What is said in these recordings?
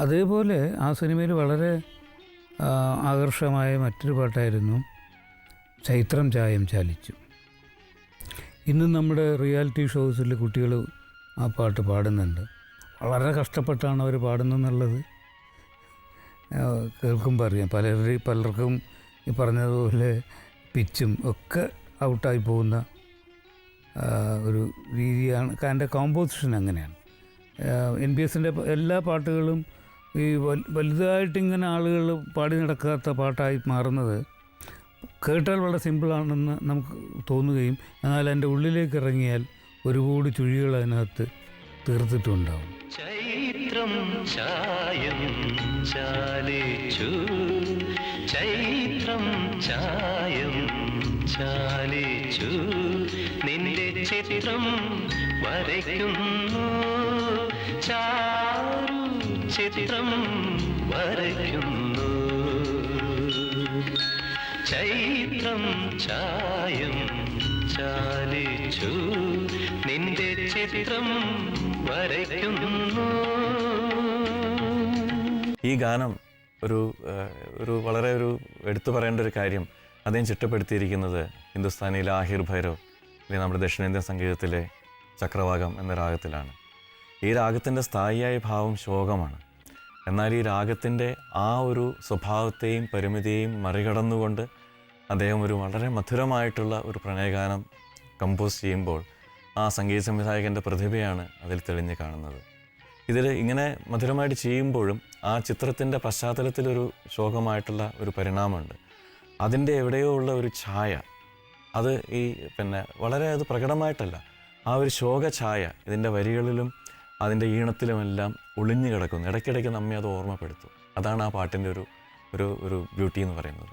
അതേപോലെ ആ സിനിമയിൽ വളരെ ആകർഷകമായ മറ്റൊരു പാട്ടായിരുന്നു ചൈത്രം ചായം ചാലിച്ചു. ഇന്നും നമ്മുടെ റിയാലിറ്റി ഷോസിൽ കുട്ടികൾ ആ പാട്ട് പാടുന്നുണ്ട്. വളരെ കഷ്ടപ്പെട്ടാണ് അവർ പാടുന്നതെന്നുള്ളത് കേൾക്കുമ്പോൾ അറിയാം. പലർക്കും ഈ പറഞ്ഞതുപോലെ പിച്ചും ഒക്കെ ഔട്ടായി പോകുന്ന ഒരു രീതിയാണ്. അതിൻ്റെ കോമ്പോസിഷൻ അങ്ങനെയാണ്. NPSൻ്റെ എല്ലാ പാട്ടുകളും ഈ വലുതായിട്ടിങ്ങനെ ആളുകൾ പാടി നടക്കാത്ത പാട്ടായി മാറുന്നത് കേട്ടാൽ വളരെ സിമ്പിളാണെന്ന് നമുക്ക് തോന്നുകയും എന്നാൽ എൻ്റെ ഉള്ളിലേക്ക് ഇറങ്ങിയാൽ ഒരുപാട് ചുഴികൾ അതിനകത്ത് തീർത്തിട്ടുണ്ടാവും. ചൈത്രം ചായം ചാലിച്ചു, ചൈത്രം ചായം ചാലിച്ചു, നിന്റെ ചിത്രം വരയ്ക്കുന്നു, ചാരു ചിത്രം വരയ്ക്കുന്നു. ചൈത്രം ചായം ചാലിച്ചു, നിന്റെ ചിത്രം വരയ്ക്കുന്നു. ഈ ഗാനം ഒരു വളരെ എടുത്തു പറയേണ്ട ഒരു കാര്യം, അദ്ദേഹം ചിട്ടപ്പെടുത്തിയിരിക്കുന്നത് ഹിന്ദുസ്ഥാനിയിലെ ആഹിർ ഭൈരവ് അല്ലെങ്കിൽ നമ്മുടെ ദക്ഷിണേന്ത്യൻ സംഗീതത്തിലെ ചക്രവാകം എന്ന രാഗത്തിലാണ്. ഈ രാഗത്തിൻ്റെ സ്ഥായിയായ ഭാവം ശോകമാണ്. എന്നാൽ ഈ രാഗത്തിൻ്റെ ആ ഒരു സ്വഭാവത്തെയും പരിമിതിയെയും മറികടന്നുകൊണ്ട് അദ്ദേഹം ഒരു വളരെ മധുരമായിട്ടുള്ള ഒരു പ്രണയഗാനം കമ്പോസ് ചെയ്യുമ്പോൾ ആ സംഗീത സംവിധായകൻ്റെ പ്രതിഭയാണ് അതിൽ തെളിഞ്ഞ് കാണുന്നത്. ഇതിൽ ഇങ്ങനെ മധുരമായിട്ട് ചെയ്യുമ്പോഴും ആ ചിത്രത്തിൻ്റെ പശ്ചാത്തലത്തിലൊരു ശോകമായിട്ടുള്ള ഒരു പരിണാമമുണ്ട്. അതിൻ്റെ എവിടെയോ ഉള്ള ഒരു ഛായ, അത് വളരെ അത് പ്രകടമായിട്ടല്ല, ആ ഒരു ശോക ഛായ ഇതിൻ്റെ വരികളിലും അതിൻ്റെ ഈണത്തിലുമെല്ലാം ഒളിഞ്ഞു കിടക്കുന്നു. ഇടയ്ക്കിടയ്ക്ക് നമ്മെ അത് ഓർമ്മപ്പെടുത്തും. അതാണ് ആ പാട്ടിൻ്റെ ഒരു ബ്യൂട്ടി എന്ന് പറയുന്നത്.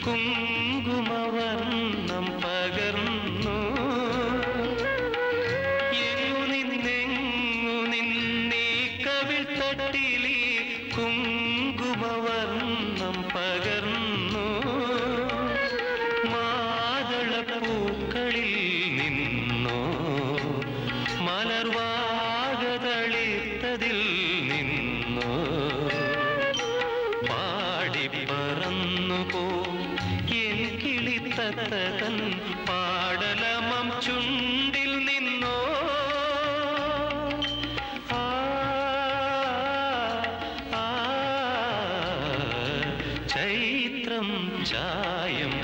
കുങ്കുമവർണ്ണം പകർന്നു, നിന്നീ കവിൾ തട്ടിലി കുങ്കുമവർണ്ണം പകർന്നു, മാതളപ്പൂക്കളിൽ നിന്നോ മലർവാകതളിത്തതിൽ നിന്നോ പാടി പറന്നു പോ തൻ പാടലമം ചുണ്ടിൽ നിന്നോ. ചൈത്രം ചായം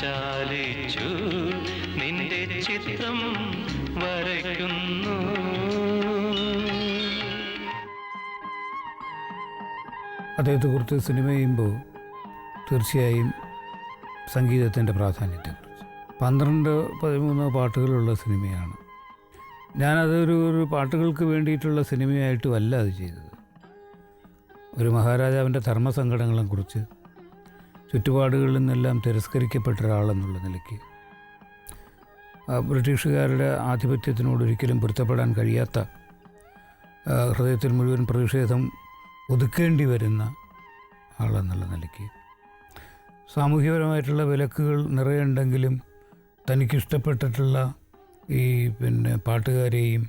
ചാലിച്ചു, നിന്റെ ചിത്രം വരയ്ക്കുന്നു. അദ്ദേഹത്തെക്കുറിച്ച് സിനിമ ചെയ്യുമ്പോൾ തീർച്ചയായും സംഗീതത്തിൻ്റെ പ്രാധാന്യത്തെക്കുറിച്ച് 12-13 പാട്ടുകളുള്ള സിനിമയാണ്. ഞാനതൊരു പാട്ടുകൾക്ക് വേണ്ടിയിട്ടുള്ള സിനിമയായിട്ടുമല്ല അത് ചെയ്തത്. ഒരു മഹാരാജാവിൻ്റെ ധർമ്മസങ്കടങ്ങളെക്കുറിച്ച് ചുറ്റുപാടുകളിൽ നിന്നെല്ലാം തിരസ്കരിക്കപ്പെട്ട ഒരാളെന്നുള്ള നിലയ്ക്ക് ബ്രിട്ടീഷുകാരുടെ ആധിപത്യത്തിനോട് ഒരിക്കലും പൊരുത്തപ്പെടാൻ കഴിയാത്ത, ഹൃദയത്തിൽ മുഴുവൻ പ്രതിഷേധം ഒതുക്കേണ്ടി വരുന്ന ആളെന്നുള്ള നിലയ്ക്ക് സാമൂഹ്യപരമായിട്ടുള്ള വിലക്കുകൾ നിറയുണ്ടെങ്കിലും തനിക്കിഷ്ടപ്പെട്ടിട്ടുള്ള ഈ പാട്ടുകാരെയും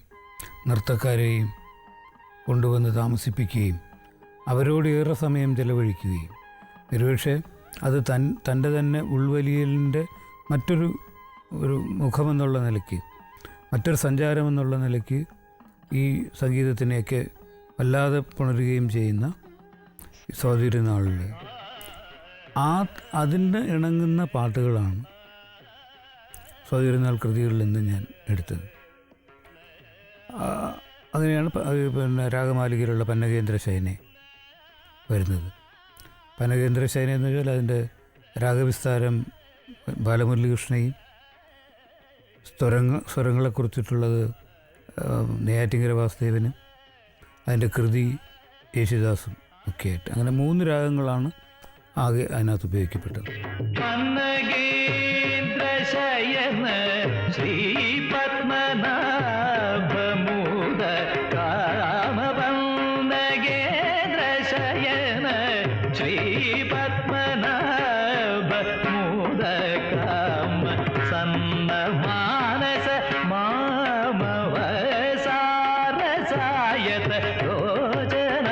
നർത്തക്കാരെയും കൊണ്ടുവന്ന് താമസിപ്പിക്കുകയും അവരോട് ഏറെ സമയം ചെലവഴിക്കുകയും ഒരുപക്ഷെ അത് തൻ്റെ തന്നെ ഉൾവലിയലിൻ്റെ മറ്റൊരു മുഖമെന്നുള്ള നിലയ്ക്ക്, മറ്റൊരു സഞ്ചാരമെന്നുള്ള നിലയ്ക്ക് ഈ സംഗീതത്തിനെയൊക്കെ വല്ലാതെ പുണരുകയും ചെയ്യുന്ന സ്വാതിരുന്നാളിൽ അതിന് ഇണങ്ങുന്ന പാട്ടുകളാണ് സ്വാതിരുന്നാൾ കൃതികളിൽ നിന്ന് ഞാൻ എടുത്തത്. അങ്ങനെയാണ് രാഗമാലികയിലുള്ള പന്നഗേന്ദ്ര ശയനെ വരുന്നത്. പന്നഗേന്ദ്ര ശയന എന്ന് വെച്ചാൽ അതിൻ്റെ രാഗവിസ്താരം ബാലമുരളികൃഷ്ണയും, സ്വരങ്ങളെക്കുറിച്ചിട്ടുള്ളത് നെയ്യാറ്റിങ്കര വാസുദേവനും, അതിൻ്റെ കൃതി യേശുദാസും ഒക്കെ ആയിട്ട് അങ്ങനെ 3 രാഗങ്ങളാണ് ആകെ അതിനകത്ത് ഉപയോഗിക്കപ്പെട്ടത്. ശ്രീ പത്മനാഭമൂത കാമപന്നഗേന്ദ്ര ശയന, ശ്രീ പത്മനാഭമൂത കാമ സന്ന മാനസ മാമവ രോചന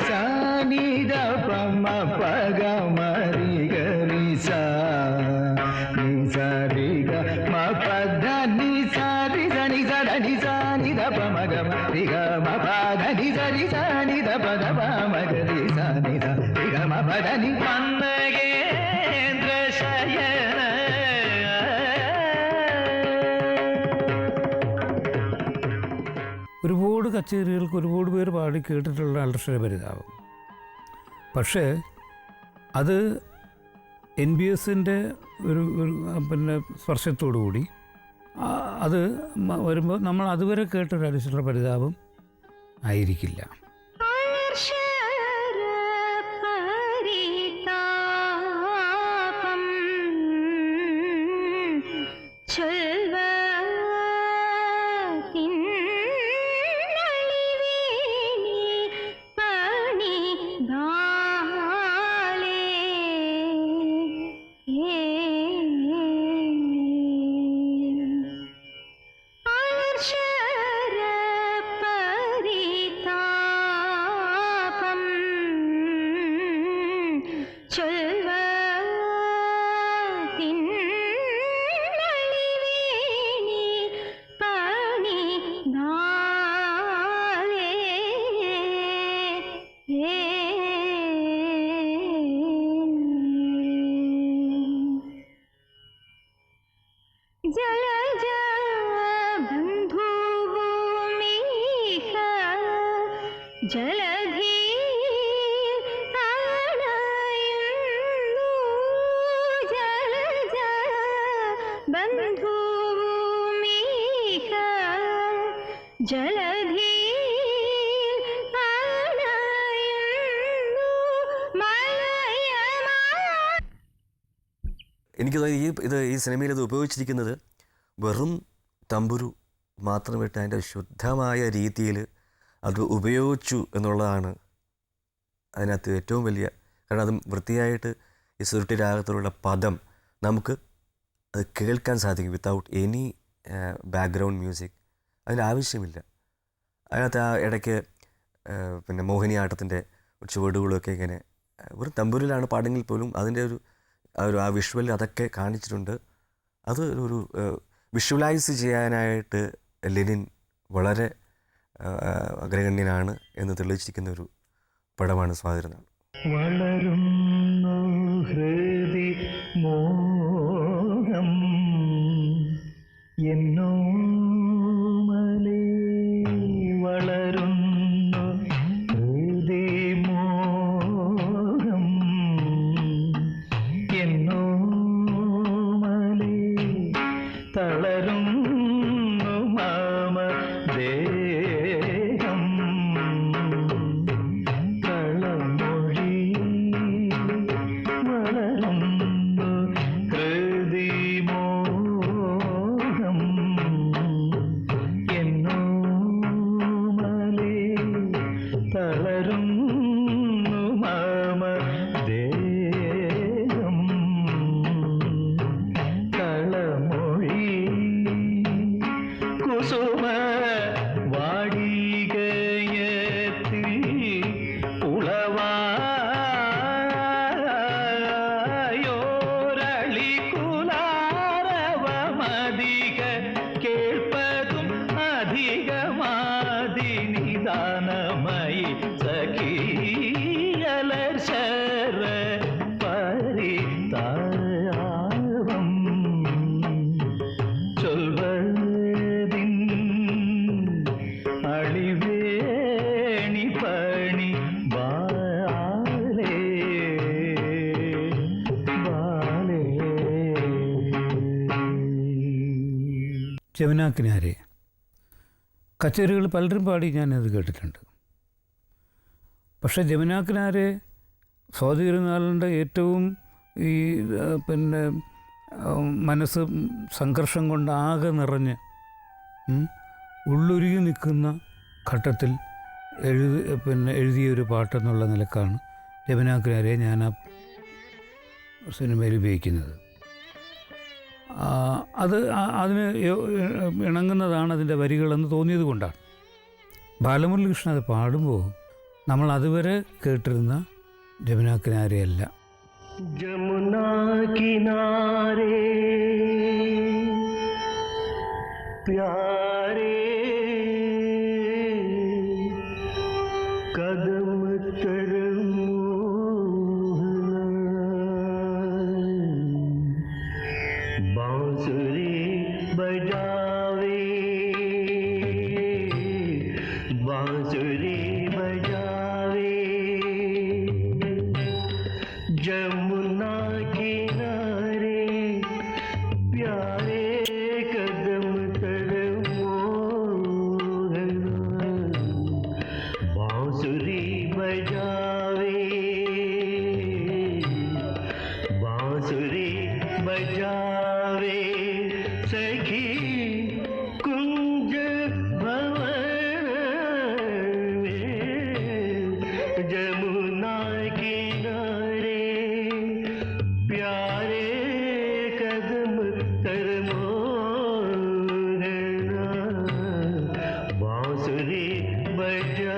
സാനിദ പമ പഗ മരി ഗരി സാ നി സാ രി ഗ മ പദ നി സാ രി സ നി സ ധ നി സാ നി ധ പ മ ഗ മ രി ഗ മ പ ധ നി സ രി സ നി ധ പ ധ പ മ ഗ രി സ നി ധ രി ഗ മ പ ധ നി മന്ദഗേന്ദ്ര ശയന ഒരുപാട് കച്ചേരികൾക്ക് ഒരുപാട് പേര് പാടി കേട്ടിട്ടുള്ള അൽഷര പരിതാപം. പക്ഷേ അത് NBSൻ്റെ ഒരു പിന്നെ സ്പർശത്തോടുകൂടി അത് വരുമ്പോൾ നമ്മൾ അതുവരെ കേട്ടൊരു അൽഷര പരിതാപം ആയിരിക്കില്ല. എനിക്ക് ഈ സിനിമയിൽ ഇത് ഉപയോഗിച്ചിരിക്കുന്നത് വെറും തമ്പുരു മാത്രമിട്ട് അതിൻ്റെ ശുദ്ധമായ രീതിയിൽ അത് ഉപയോഗിച്ചു എന്നുള്ളതാണ് അതിനകത്ത് ഏറ്റവും വലിയ. കാരണം അത് വൃത്തിയായിട്ട് ഈ സുരുട്ടി രാഗത്തിലുള്ള പദം നമുക്ക് അത് കേൾക്കാൻ സാധിക്കും വിത്തൗട്ട് എനി ബാക്ക്ഗ്രൗണ്ട് മ്യൂസിക്. അതിൻ്റെ ആവശ്യമില്ല. അതിനകത്ത് ആ ഇടയ്ക്ക് പിന്നെ മോഹിനിയാട്ടത്തിൻ്റെ ചുവടുകളൊക്കെ ഇങ്ങനെ വെറും തമ്പുരിലാണ് പാടെങ്കിൽ പോലും അതിൻ്റെ ആ വിഷ്വൽ അതൊക്കെ കാണിച്ചിട്ടുണ്ട്. അത് ഒരു വിഷ്വലൈസ് ചെയ്യാനായിട്ട് ലെനിൻ വളരെ അഗ്രഗണ്യനാണ് എന്ന് തെളിയിച്ചിരിക്കുന്ന ഒരു പടമാണ് സ്വാതിരനാൾ. വളരുന്നു ഹൃദി മോഹം എന്നോ മലേ വളരുന്നു ഹൃദി മോഹം എന്നോ മലേ തളരുന്നു മാമ ദേഹം കളമൊഴി വളരുന്നു ഹൃദി മോഹം എന്നോ മലേ തളരുന്നു മാമ ദേഹം കളമൊഴി കുസുമ വാടികയത്തിൽ ഉളവായോരളി കുലാരവമധിക കേൾപ്പതും അധികമാതി നിദാനമയി സഖീയലർശര പരിതാപം ചൊൽവതിൻ അളിവേണി പണി ബാലേ ബാലേ. ജമുനാക്കിനാരെ കച്ചേരികൾ പലരും പാടി ഞാനത് കേട്ടിട്ടുണ്ട്. പക്ഷേ ജമുനാക്കിനാരെ സ്വാതിരുന്നാളിൻ്റെ ഏറ്റവും ഈ പിന്നെ മനസ്സ് സംഘർഷം കൊണ്ട് ആകെ നിറഞ്ഞ് ഉള്ളൊരുങ്ങി നിൽക്കുന്ന ഘട്ടത്തിൽ എഴുതിയൊരു പാട്ടെന്നുള്ള നിലക്കാണ് ജമുനാക്കിനാരെ ഞാൻ ആ സിനിമയിൽ ഉപയോഗിക്കുന്നത്. അതിന് ഇണങ്ങുന്നതാണ് അതിൻ്റെ വരികളെന്ന് തോന്നിയത് കൊണ്ടാണ്. ബാലമുരളികൃഷ്ണൻ അത് പാടുമ്പോൾ നമ്മൾ അതുവരെ കേട്ടിരുന്ന രമന കിനാരെയല്ല. जमुना किनारे प्यारे कदम तर मोहना बांसुरी बजावे बांसुरी बजावे जमुना किनारे प्यारे कदम तर मोहना बांसुरी बजावे बांसुरी बजावे सखी कुंज भवन में जमुना किनारे प्यारे कदम तर मोहना बांसुरी बजा